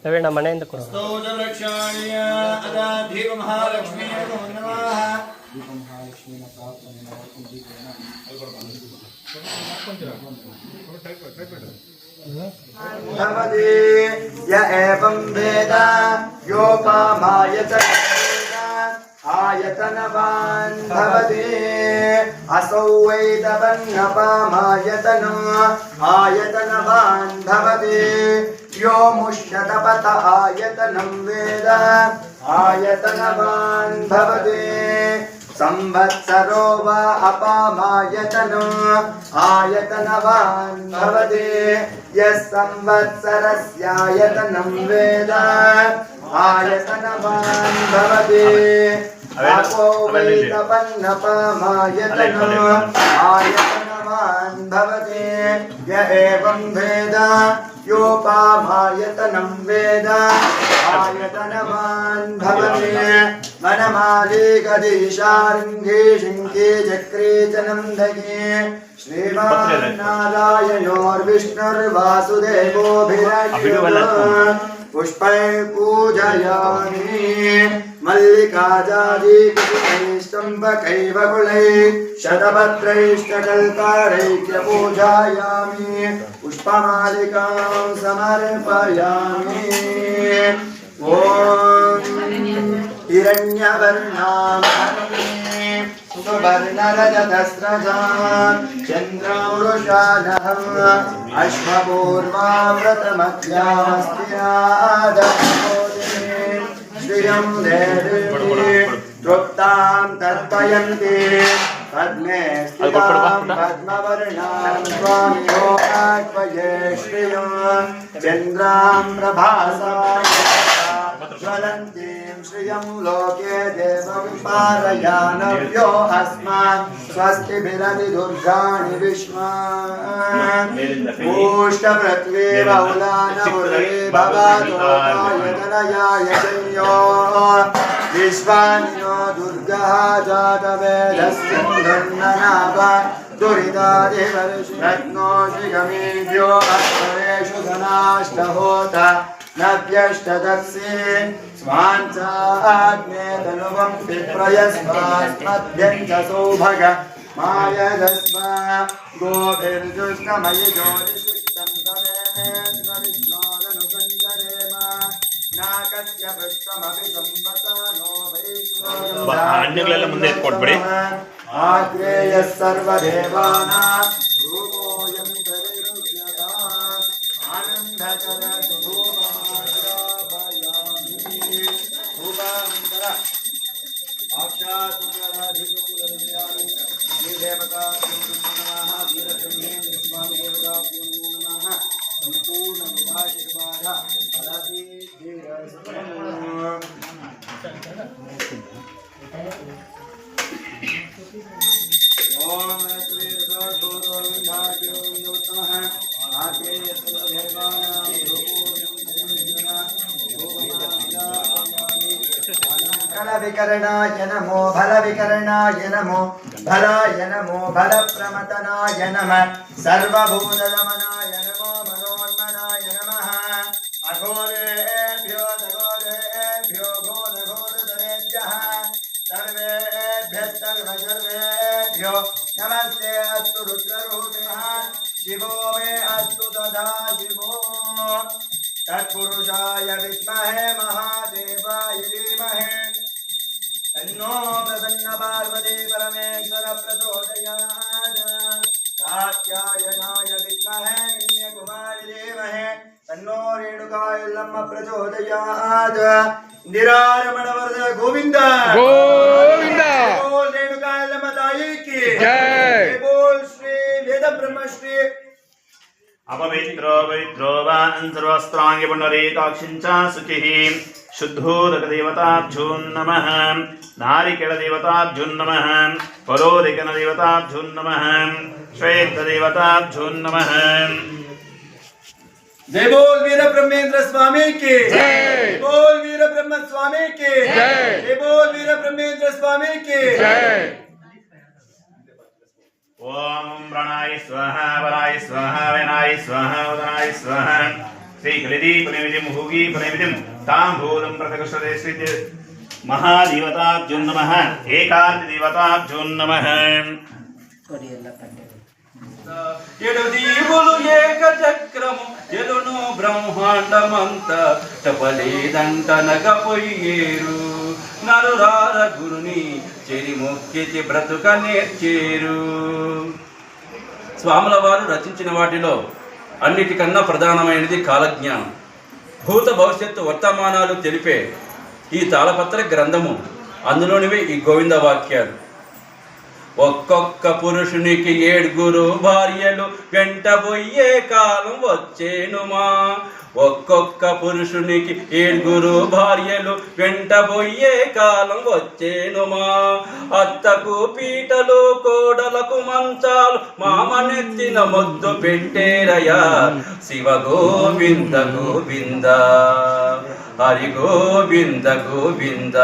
ರವೀಣ ಮನೆಯಿಂದ ಕೊಡು. य एवं वेद योपामायत आयतनवान् भवति असौ वैतवन्नपामायतनम् आयतनवान् भवति यो मुष्यतपत आयतनं वेद आयतनवान् भवति संवत्सरो वा अपामायतनम् आयतनवान् भवति यः संवत्सरस्यायतनं वेद आयतनवान् भवति अपो वैतपन्नपामायतनम् आयतनवान् भवति य एवं वेद योपामायतनं वेद आयतनवान् भवति वनमालिकदीशार्ङ्गे शिङ्के चक्रे च नन्दये श्रीमान्नारायणोर्विष्णुर्वासुदेवोऽभिरण्यः पुष्पैः पूजयामि मल्लिकाजादिकुसुमैस्तम्भकैवकुलैः शतपत्रैश्चकल्कारैः पूजयामि पुष्पमालिकां समर्पयामि ॐ हिरण्यवर्णां सुवर्णरजतस्रजां चन्द्रौरुषानहम् अश्वपूर्वामृतमध्यास्तिरादमोदे श्रियं देवी तृप्तां तर्पयन्ति पद्मे स्थितां पद्मवर्णां स्वामिनो आह्वये श्रियं चन्द्रां प्रभासां ज्वलन्तीं श्रियं लोके देवं पारयानव्यो अस्मान् स्वस्तिभिरतिदुर्गाणि विश्वान् पूष्टपृथ्वी बहुलानमुरे भवतोपायतनयाय संयो विश्वानिनो दुर्गः जातवेदस्सिन्धुर्ननाभ दुरितादिवर्षरत्नो शिखमेभ्यो अक्षरेषु धनाष्टहोता नव्यष्टदक्षे स्वाञ्चाग्ने तनुवं विप्रयस्वास्मभ्यं च सौभग मायदस्मा गोभिर्जुष्टमयि ज्योतिषिक्तं तवेन्द्रविष्णोरनुसञ्चरेम नाकस्य पृष्ठमपि संवसानो अन्यगಳೆಲ್ಲ ಮುಂದೆ ಕೊಡ್ಬಿಡಿ आग्रेयः सर्वदेवानां रूपोऽयं तविरुध्यता आनन्दचरति विकरणाय नमो भलविकरणाय नमो भलाय नमो भलप्रमतनाय नमः सर्वभूतदमनाय नमो मनोन्मनाय नमः अघोरेभ्यो दघोरेभ्यो घोरघोरधरेभ्यः सर्वेभ्यः सर्वसर्वेभ्यो नमस्ते अस्तु रुद्ररूपिणः शिवो मे अस्तु तथा शिवो तत्पुरुषाय विद्महे महादेवाय धीमहि तन्नो प्रसन्न पार्वती परमेश्वर प्रचोदयात् कात्यायनाय विद्महे कन्याकुमारी धीमहि तन्नो रेणुकायल्लम्म प्रचोदयात् निरारमण वरद गोविंद गोविंद बोल रेणुकायल्लम्म ताई की जय बोल श्री वेद ब्रह्म श्री अपवित्रो पवित्रो वान् सर्वस्त्राङ्गि पुण्डरीकाक्षिञ्च शुचिः शुद्धोदकदेवताभ्यो नमः नारिकेलदेवताभ्यो नमः परोदिकनदेवताभ्यो नमः श्वेतदेवताभ्यो नमः जय बोल वीर ब्रह्मेंद्र स्वामी की जय बोल वीर ब्रह्म स्वामी की जय जय बोल वीर ब्रह्मेंद्र स्वामी की जय ओम प्राणाय स्वाहा वराय स्वाहा वनाय स्वाहा उदनाय स्वाहा श्रीकलिदीपनिविधिं भूगीपनिविधिं ताम्बूलं प्रतकृष्टते श्री महादेवताभ्यो नमः एकान्तिदेवताभ्यो नमः ఏడు దీవులు ఏక చక్రము ఎలును బ్రహ్మాండమంత చెప్పలేదంటనకపోయేరు నరురార గురుని చెరి మొక్కితి బ్రతుక నేర్చేరు. స్వాముల వారు రచించిన వాటిలో అన్నిటికన్నా ప్రధానమైనది కాలజ్ఞానం. భూత భవిష్యత్తు వర్తమానాలు తెలిపే ఈ తాళపత్ర గ్రంథము. అందులోనివే ఈ గోవింద వాక్యాలు. ఒక్కొక్క పురుషునికి 7 భార్యలు వెంటబోయే కాలం వచ్చేనుమా. ఒక్కొక్క పురుషునికి 7 భార్యలు వెంటబోయే కాలం వచ్చేనుమా. అత్తకు పీటలు కోడలకు మంచాలు మామనెత్తిన మొద్దు పెట్టేరయ్యా. శివ గోవింద గోవింద హరి గోవింద గోవింద.